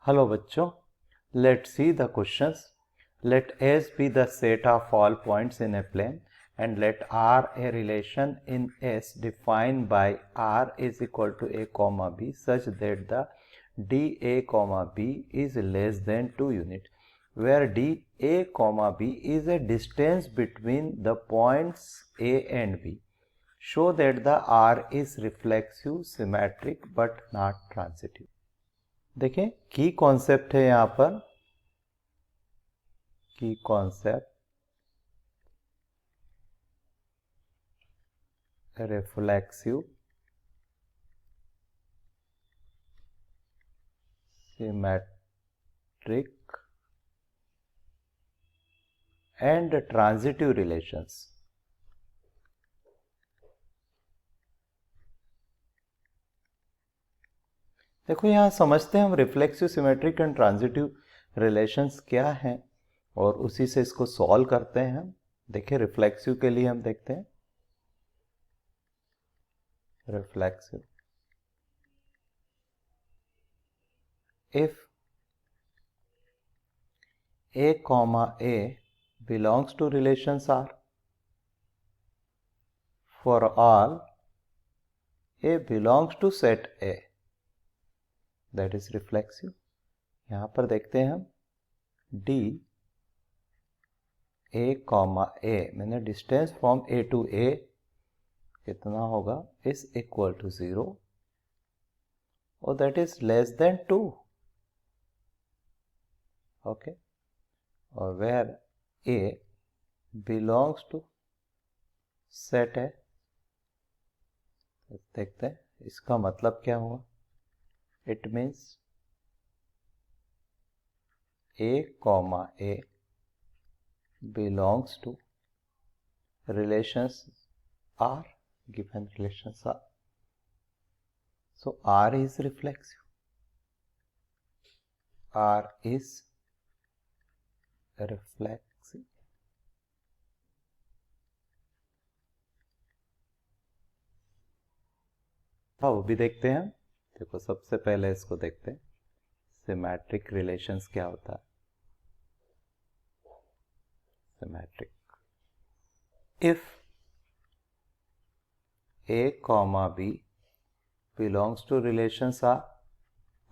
Hello बच्चों, let's see the questions. Let S be the set of all points in a plane and let R a relation in S defined by R is equal to a comma b such that the dA comma b is less than 2 units, where dA comma b is a distance between the points A and B. Show that the R is reflexive, symmetric but not transitive. देखें की concept है यहां पर की concept reflexive symmetric and transitive relations. देखो यहां समझते हैं हम reflexive symmetric and transitive relations क्या हैं और उसी से इसको सॉल्व करते हैं हम। देखिए रिफ्लेक्सिव के लिए हम देखते हैं reflexive if A comma A belongs to relations R, for all A belongs to set A, that is reflexive। यहां पर देखते हैं हम D A comma A मैंने distance from A to A कितना होगा इज इक्वल टू 0 और that is less than 2। Okay, और where A belongs to set है। देखते हैं इसका मतलब क्या हुआ। It means A comma A belongs to relations R, given relations R. So R is reflexive. R is reflexive. वो भी देखते हैं। देखो सबसे पहले इसको देखते हैं सिमेट्रिक रिलेशंस क्या होता है। Symmetric if A comma B belongs to relations R,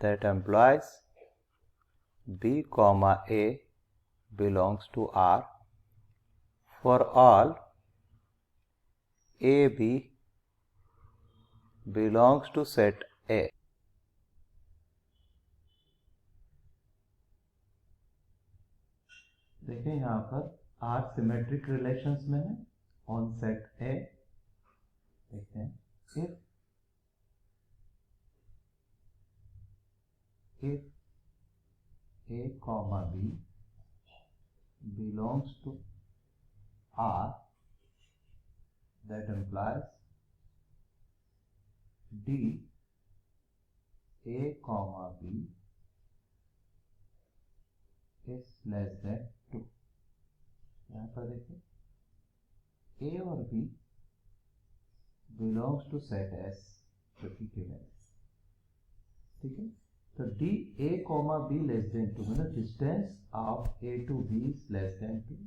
that implies B comma A belongs to R for all A B belongs to set A। देखिए यहां पर R सिमेट्रिक रिलेशंस में है ऑन सेट A। देखते हैं if A comma B belongs to R, that implies D A comma B is less than 2। यहाँ पर देखिए A और B belongs to set S जो कि given है। ठीक है, तो D A comma B less than 2 मतलब distance of A to B is less than 2।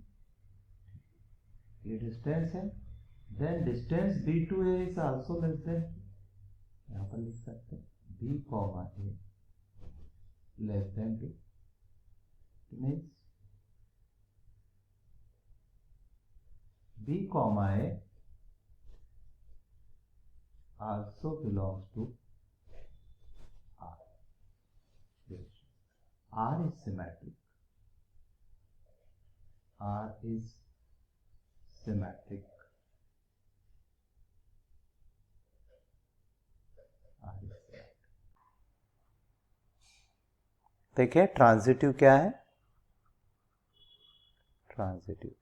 ये डिस्टेंस है, then distance B to A is also less than 2। यहाँ पर लिख सकते हैं B comma A less than 2 means B comma A also belongs to R। R is symmetric. R is symmetric. R is symmetric। देखिए transitive क्या है। Transitive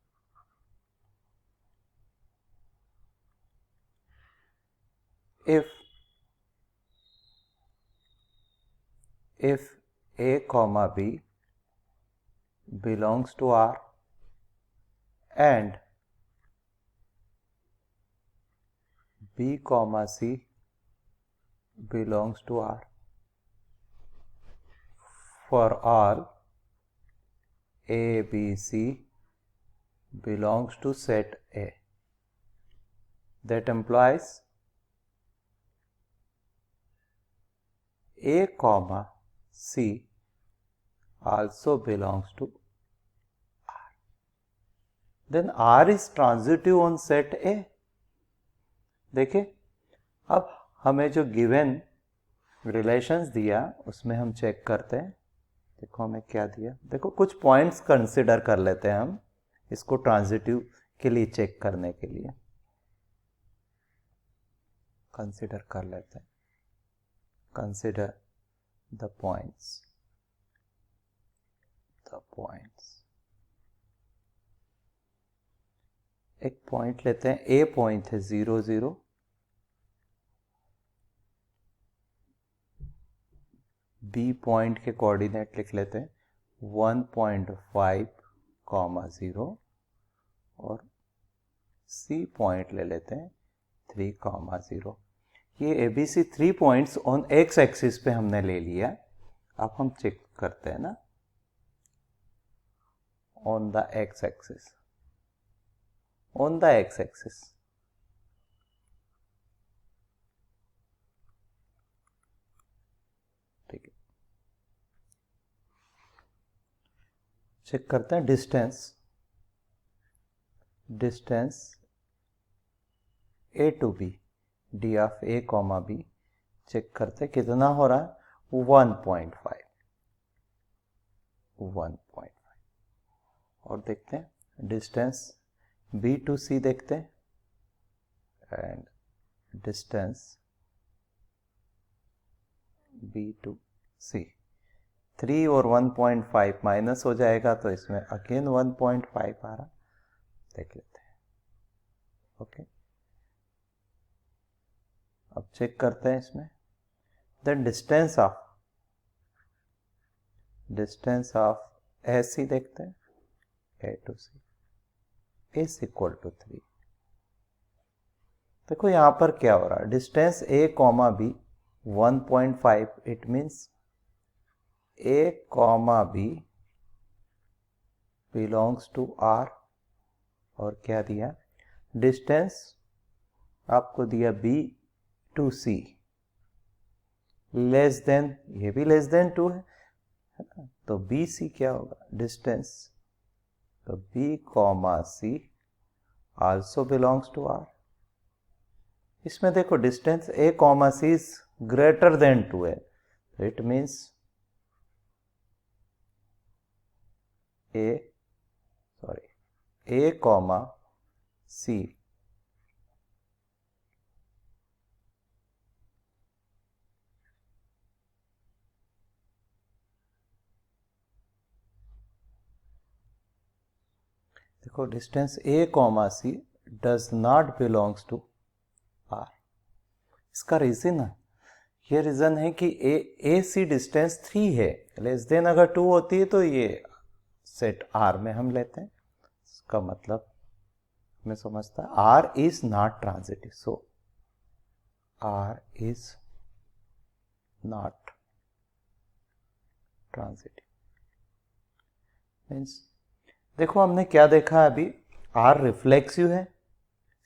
if A comma B belongs to R and B comma C belongs to R, for all A, B, C belongs to set A. That implies A comma C also belongs to R. Then R is transitive on set A. देखिए अब हमें जो given relations दिया उसमें हम check करते हैं. देखो हमें क्या दिया. देखो कुछ पॉइंट्स कंसिडर कर लेते हैं हम इसको ट्रांजिटिव के लिए चेक करने के लिए कंसिडर कर लेते हैं. Consider the points. एक पॉइंट लेते हैं. ए पॉइंट है 0 0. बी पॉइंट के कोऑर्डिनेट लिख लेते हैं 1.5, 0 और सी पॉइंट ले लेते हैं 3, 0. ये ABC 3 points on x axis पे हमने ले लिया. अब हम चेक करते हैं ना ऑन द एक्स एक्सिस. ठीक है. चेक करते हैं distance A to B, D of A, B. Check करते हैं कितना हो रहा है. 1.5. और देखते हैं डिस्टेंस B to C देखते हैं. And distance B to C 3 और 1.5 माइनस हो जाएगा तो इसमें अगेन 1.5 आ रहा. देख लेते हैं. ओके. अब चेक करते हैं इसमें. देन डिस्टेंस ऑफ AC देखते हैं. A to C is equal to 3. देखो यहां पर क्या हो रहा है. Distance A, B 1.5. It means A, B belongs to R. और क्या दिया. डिस्टेंस आपको दिया B to C less than. ये भी लेस देन 2 है ना. तो BC क्या होगा. डिस्टेंस तो B, C also belongs to R. इसमें देखो distance A, C is greater than 2 है. तो इट मीन्स A, C देखो distance A, C does not belongs to R. इसका रीजन है. ये रीजन है कि AC डिस्टेंस 3 है. लेस देन अगर 2 होती है तो ये सेट R में हम लेते हैं. इसका मतलब हमें समझता है R is not transitive. So R is not transitive means. देखो हमने क्या देखा अभी. R रिफ्लेक्सिव है,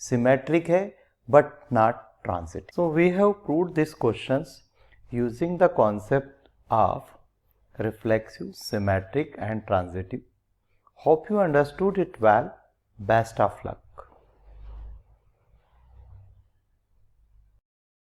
सिमेट्रिक है, but not transitive. So we have proved these questions using the concept of reflexive, symmetric and transitive. Hope you understood it well. Best of luck.